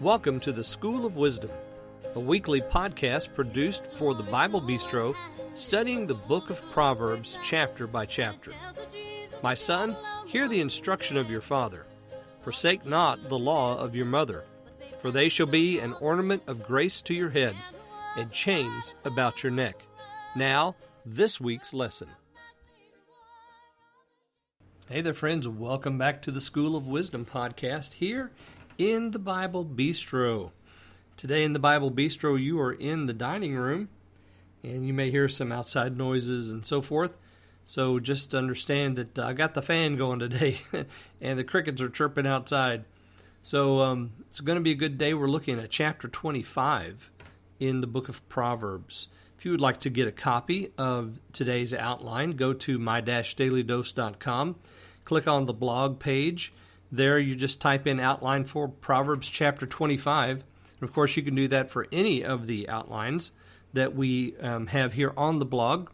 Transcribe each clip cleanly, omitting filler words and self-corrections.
Welcome to the School of Wisdom, a weekly podcast produced for the Bible Bistro, studying the book of Proverbs chapter by chapter. My son, hear the instruction of your father. Forsake not the law of your mother, for they shall be an ornament of grace to your head, and chains about your neck. Now, this week's lesson. Hey there, friends. Welcome back to the School of Wisdom podcast here in the Bible Bistro. Today in the Bible Bistro, you are in the dining room, and you may hear some outside noises and so forth. So just understand that I got the fan going today, and the crickets are chirping outside. So it's going to be a good day. We're looking at chapter 25 in the book of Proverbs. If you would like to get a copy of today's outline, go to my-dailydose.com, click on the blog page. There you just type in outline for Proverbs chapter 25. And of course, you can do that for any of the outlines that we have here on the blog.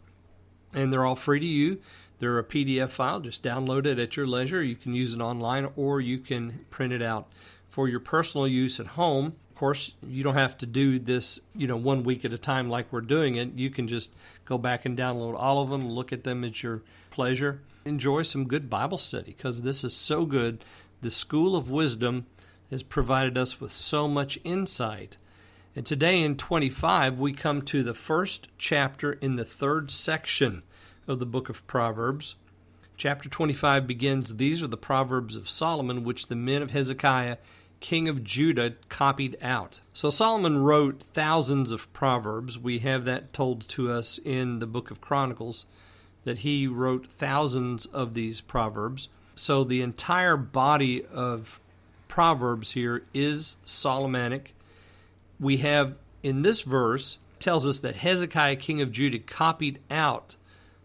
And they're all free to you. They're a PDF file. Just download it at your leisure. You can use it online, or you can print it out for your personal use at home. Of course, you don't have to do this, 1 week at a time like we're doing it. You can just go back and download all of them, look at them at your pleasure. Enjoy some good Bible study, because this is so good. The School of Wisdom has provided us with so much insight. And today in 25, we come to the first chapter in the third section of the book of Proverbs. Chapter 25 begins, "These are the Proverbs of Solomon, which the men of Hezekiah, king of Judah, copied out." So Solomon wrote thousands of Proverbs. We have that told to us in the book of Chronicles, that he wrote thousands of these Proverbs. So the entire body of Proverbs here is Solomonic. We have, in this verse, tells us that Hezekiah, king of Judah, copied out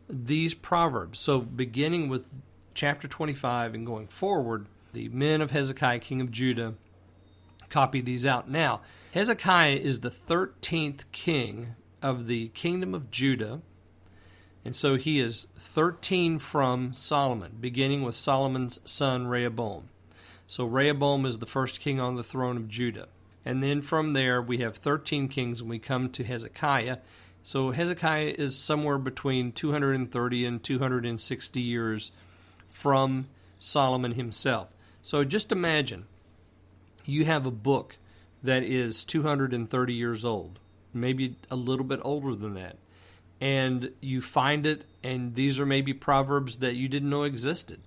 these Proverbs. So beginning with chapter 25 and going forward, the men of Hezekiah, king of Judah, copied these out. Now, Hezekiah is the 13th king of the kingdom of Judah, and so he is 13 from Solomon, beginning with Solomon's son Rehoboam. So Rehoboam is the first king on the throne of Judah. And then from there, we have 13 kings, and we come to Hezekiah. So Hezekiah is somewhere between 230 and 260 years from Solomon himself. So just imagine, you have a book that is 230 years old, maybe a little bit older than that. And you find it, and these are maybe Proverbs that you didn't know existed.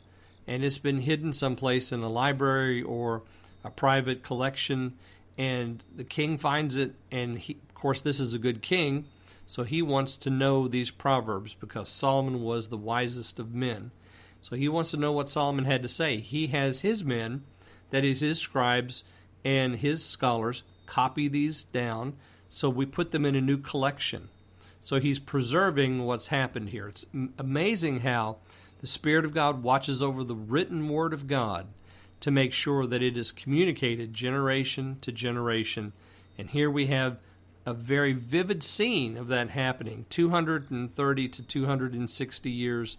And it's been hidden someplace in a library or a private collection, and the king finds it, and of course this is a good king, so he wants to know these Proverbs because Solomon was the wisest of men. So he wants to know what Solomon had to say. He has his men, that is his scribes and his scholars, copy these down, so we put them in a new collection. So he's preserving what's happened here. It's amazing how the Spirit of God watches over the written Word of God to make sure that it is communicated generation to generation. And here we have a very vivid scene of that happening 230 to 260 years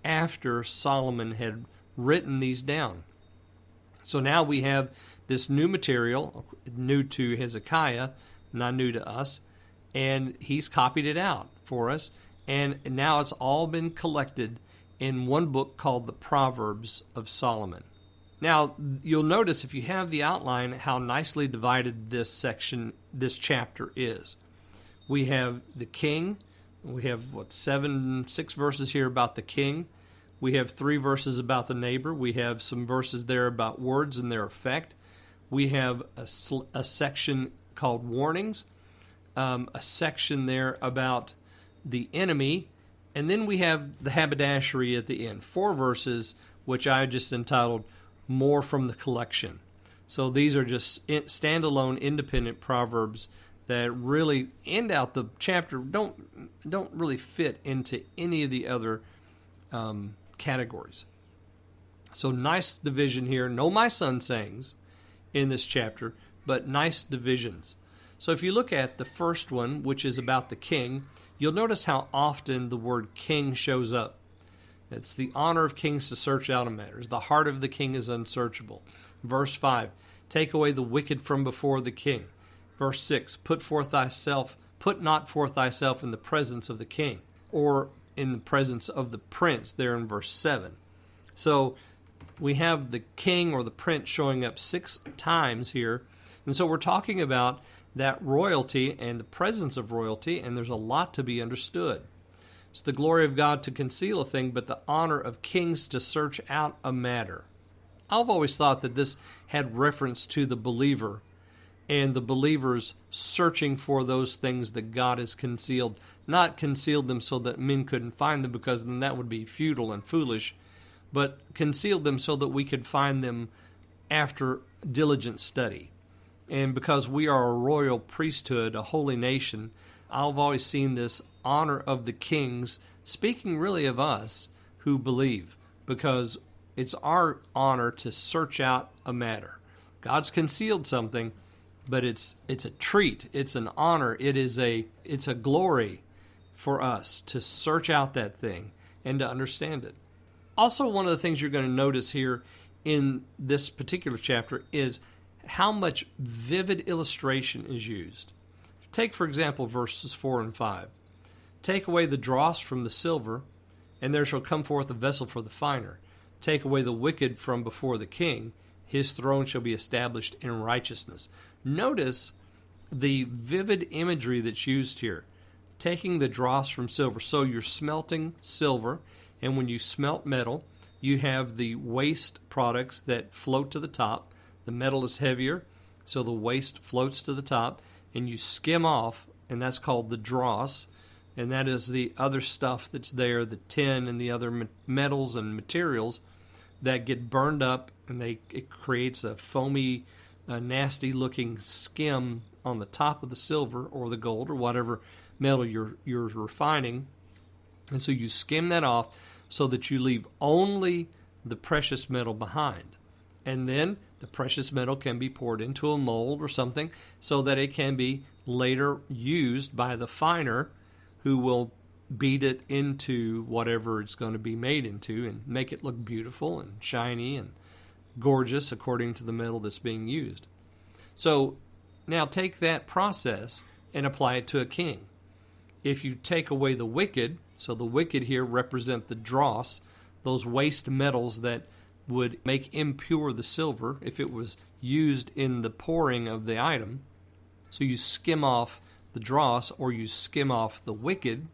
after Solomon had written these down. So now we have this new material, new to Hezekiah, not new to us, and he's copied it out for us, and now it's all been collected in one book called the Proverbs of Solomon. Now, you'll notice if you have the outline how nicely divided this section, this chapter is. We have the king. We have, 6 verses here about the king. We have 3 verses about the neighbor. We have some verses there about words and their effect. We have a section called warnings, a section there about the enemy, and then we have the haberdashery at the end. 4 verses, which I just entitled More from the Collection. So these are just standalone, independent Proverbs that really end out the chapter, don't really fit into any of the other categories. So nice division here. No my son sayings in this chapter, but nice divisions. So if you look at the first one, which is about the king, you'll notice how often the word king shows up. It's the honor of kings to search out a matter. The heart of the king is unsearchable. Verse 5, Take away the wicked from before the king. Verse 6, put not forth thyself in the presence of the king, or in the presence of the prince, there in verse 7. So we have the king or the prince showing up 6 times here. And so we're talking about that royalty and the presence of royalty, and there's a lot to be understood. It's the glory of God to conceal a thing, but the honor of kings to search out a matter. I've always thought that this had reference to the believer and the believers searching for those things that God has concealed, not concealed them so that men couldn't find them, because then that would be futile and foolish, but concealed them so that we could find them after diligent study. And because we are a royal priesthood, a holy nation, I've always seen this honor of the kings, speaking really of us who believe, because it's our honor to search out a matter. God's concealed something, but it's a treat, it's an honor, it's a glory for us to search out that thing and to understand it. Also, one of the things you're going to notice here in this particular chapter is how much vivid illustration is used. Take, for example, verses 4 and 5. Take away the dross from the silver, and there shall come forth a vessel for the finer. Take away the wicked from before the king, his throne shall be established in righteousness. Notice the vivid imagery that's used here. Taking the dross from silver. So you're smelting silver, and when you smelt metal, you have the waste products that float to the top. The metal is heavier, so the waste floats to the top, and you skim off, and that's called the dross, and that is the other stuff that's there, the tin and the other metals and materials that get burned up, and it creates a foamy, nasty-looking skim on the top of the silver or the gold or whatever metal you're refining. And so you skim that off so that you leave only the precious metal behind. And then the precious metal can be poured into a mold or something so that it can be later used by the finer, who will beat it into whatever it's going to be made into and make it look beautiful and shiny and gorgeous according to the metal that's being used. So now take that process and apply it to a king. If you take away the wicked, so the wicked here represent the dross, those waste metals that would make impure the silver if it was used in the pouring of the item. So you skim off the dross, or you skim off the wicked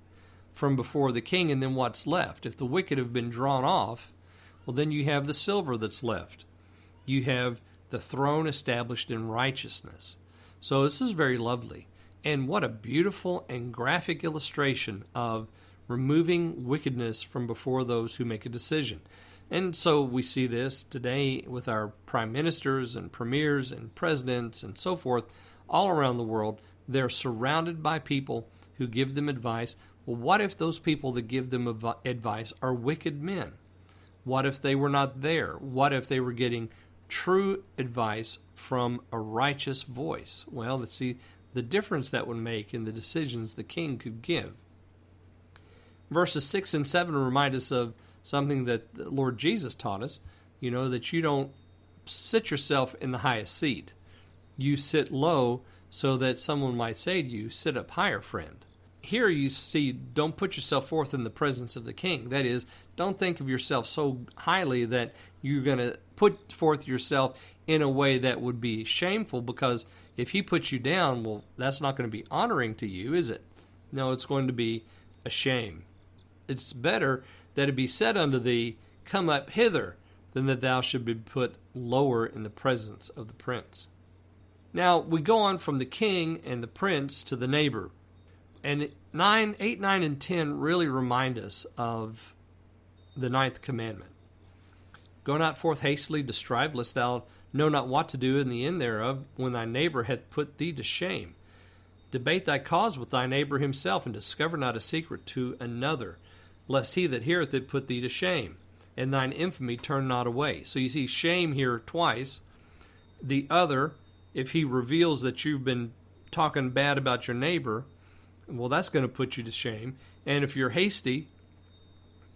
from before the king, and then what's left? If the wicked have been drawn off, well, then you have the silver that's left. You have the throne established in righteousness. So this is very lovely. And what a beautiful and graphic illustration of removing wickedness from before those who make a decision. And so we see this today with our prime ministers and premiers and presidents and so forth all around the world. They're surrounded by people who give them advice. Well, what if those people that give them advice are wicked men? What if they were not there? What if they were getting true advice from a righteous voice? Well, let's see the difference that would make in the decisions the king could give. Verses 6 and 7 remind us of something that the Lord Jesus taught us, that you don't sit yourself in the highest seat. You sit low so that someone might say to you, sit up higher, friend. Here you see, don't put yourself forth in the presence of the king. That is, don't think of yourself so highly that you're going to put forth yourself in a way that would be shameful, because if he puts you down, well, that's not going to be honoring to you, is it? No, it's going to be a shame. It's better that it be said unto thee, come up hither, than that thou should be put lower in the presence of the prince. Now, we go on from the king and the prince to the neighbor. And 8, 9, and 10 really remind us of the 9th commandment. Go not forth hastily to strive, lest thou know not what to do in the end thereof, when thy neighbor hath put thee to shame. Debate thy cause with thy neighbor himself, and discover not a secret to another, lest he that heareth it put thee to shame, and thine infamy turn not away. So you see shame here twice. The other, if he reveals that you've been talking bad about your neighbor, well, that's going to put you to shame. And if you're hasty,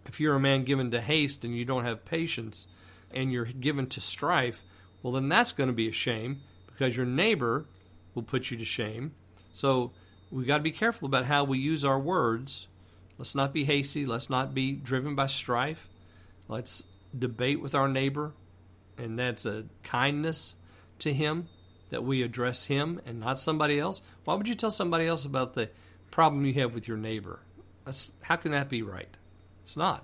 if you're a man given to haste and you don't have patience and you're given to strife, well, then that's going to be a shame, because your neighbor will put you to shame. So we've got to be careful about how we use our words. Let's not be hasty. Let's not be driven by strife. Let's debate with our neighbor, and that's a kindness to him, that we address him and not somebody else. Why would you tell somebody else about the problem you have with your neighbor? How can that be right? It's not.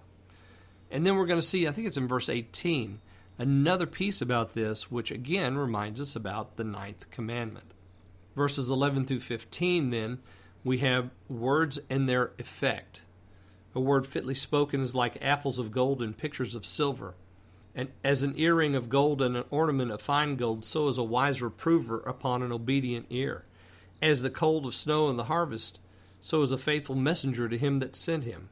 And then we're going to see, I think it's in verse 18, another piece about this, which again reminds us about the ninth commandment. Verses 11 through 15, then, we have words and their effect. A word fitly spoken is like apples of gold and pictures of silver. And as an earring of gold and an ornament of fine gold, so is a wise reprover upon an obedient ear. As the cold of snow in the harvest, so is a faithful messenger to him that sent him.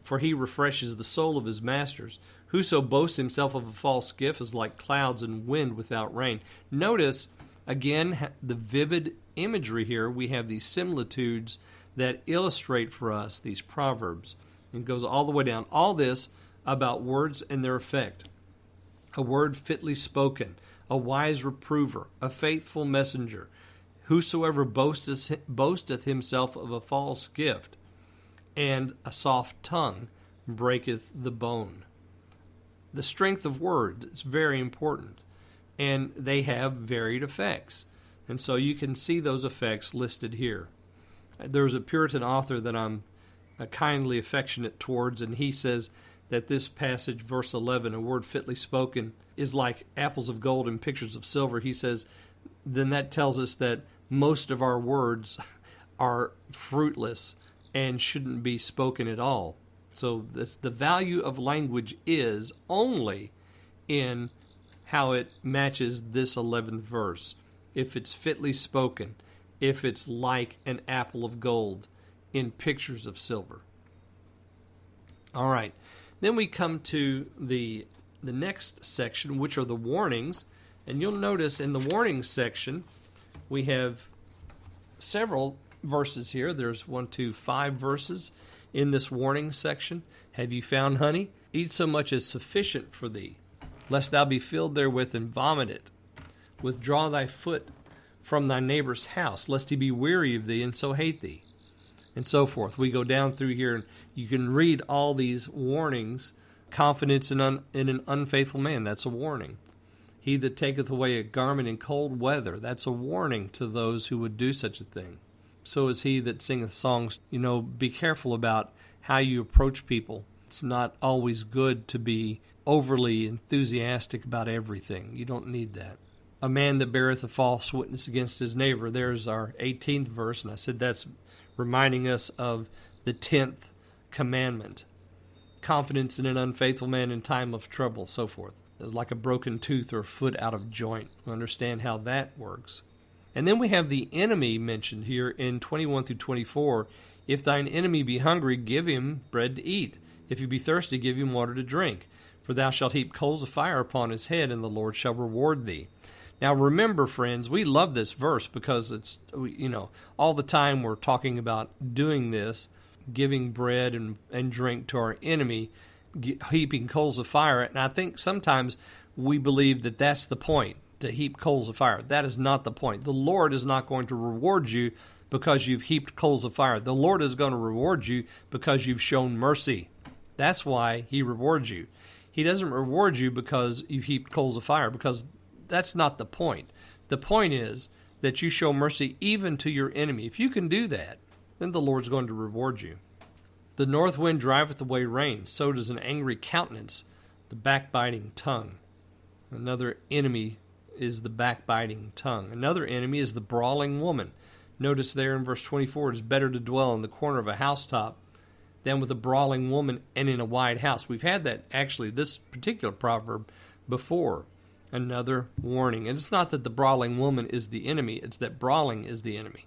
For he refreshes the soul of his masters. Whoso boasts himself of a false gift is like clouds and wind without rain. Notice, again, the vivid imagery here. We have these similitudes that illustrate for us these proverbs. And it goes all the way down. All this about words and their effect. A word fitly spoken, a wise reprover, a faithful messenger. Whosoever boasteth himself of a false gift, and a soft tongue breaketh the bone. The strength of words is very important, and they have varied effects. And so you can see those effects listed here. There's a Puritan author that I'm kindly affectionate towards, and he says that this passage, verse 11, a word fitly spoken, is like apples of gold and pictures of silver. He says, then that tells us that most of our words are fruitless and shouldn't be spoken at all. So the value of language is only in how it matches this 11th verse. If it's fitly spoken, if it's like an apple of gold in pictures of silver. All right. Then we come to the next section, which are the warnings. And you'll notice in the warnings section, we have several verses here. There's 5 verses in this warning section. Have you found honey? Eat so much as sufficient for thee, lest thou be filled therewith and vomit it. Withdraw thy foot from thy neighbor's house, lest he be weary of thee and so hate thee. And so forth. We go down through here, and you can read all these warnings. Confidence in an unfaithful man, that's a warning. He that taketh away a garment in cold weather, that's a warning to those who would do such a thing. So is he that singeth songs. Be careful about how you approach people. It's not always good to be overly enthusiastic about everything. You don't need that. A man that beareth a false witness against his neighbor, there's our 18th verse, and I said that's reminding us of the 10th commandment. Confidence in an unfaithful man in time of trouble, so forth. Like a broken tooth or a foot out of joint. Understand how that works. And then we have the enemy mentioned here in 21 through 24. If thine enemy be hungry, give him bread to eat. If he be thirsty, give him water to drink. For thou shalt heap coals of fire upon his head, and the Lord shall reward thee. Now remember, friends, we love this verse because it's, all the time we're talking about doing this, giving bread and drink to our enemy, heaping coals of fire. And I think sometimes we believe that that's the point, to heap coals of fire. That is not the point. The Lord is not going to reward you because you've heaped coals of fire. The Lord is going to reward you because you've shown mercy. That's why he rewards you. He doesn't reward you because you've heaped coals of fire, because that's not the point. The point is that you show mercy even to your enemy. If you can do that, then the Lord's going to reward you. The north wind driveth away rain, so does an angry countenance the backbiting tongue. Another enemy is the backbiting tongue. Another enemy is the brawling woman. Notice there in verse 24, it is better to dwell in the corner of a housetop than with a brawling woman and in a wide house. We've had that, actually, this particular proverb before. Another warning. And it's not that the brawling woman is the enemy, it's that brawling is the enemy.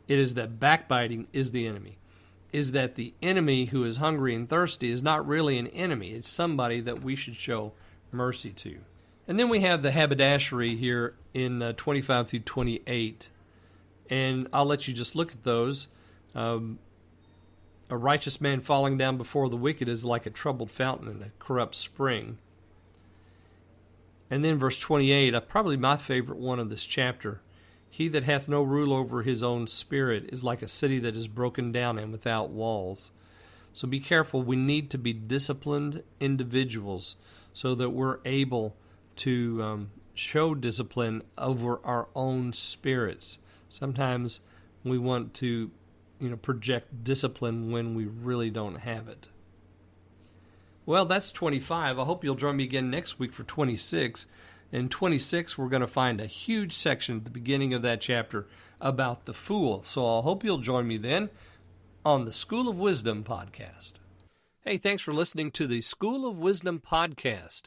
It is that backbiting is the enemy. Is that the enemy who is hungry and thirsty is not really an enemy. It's somebody that we should show mercy to. And then we have the haberdashery here in 25 through 28. And I'll let you just look at those. A righteous man falling down before the wicked is like a troubled fountain and a corrupt spring. And then verse 28, probably my favorite one of this chapter. He that hath no rule over his own spirit is like a city that is broken down and without walls. So be careful. We need to be disciplined individuals so that we're able to show discipline over our own spirits. Sometimes we want to, project discipline when we really don't have it. Well, that's 25. I hope you'll join me again next week for 26. In 26, we're going to find a huge section at the beginning of that chapter about the fool. So I hope you'll join me then on the School of Wisdom podcast. Hey, thanks for listening to the School of Wisdom podcast.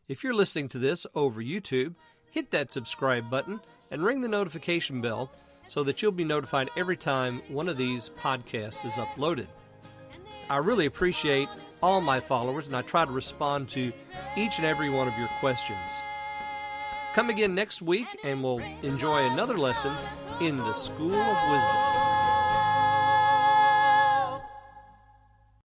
If you're listening to this over YouTube, hit that subscribe button and ring the notification bell so that you'll be notified every time one of these podcasts is uploaded. I really appreciate all my followers, and I try to respond to each and every one of your questions. Come again next week, and we'll enjoy another lesson in the School of Wisdom.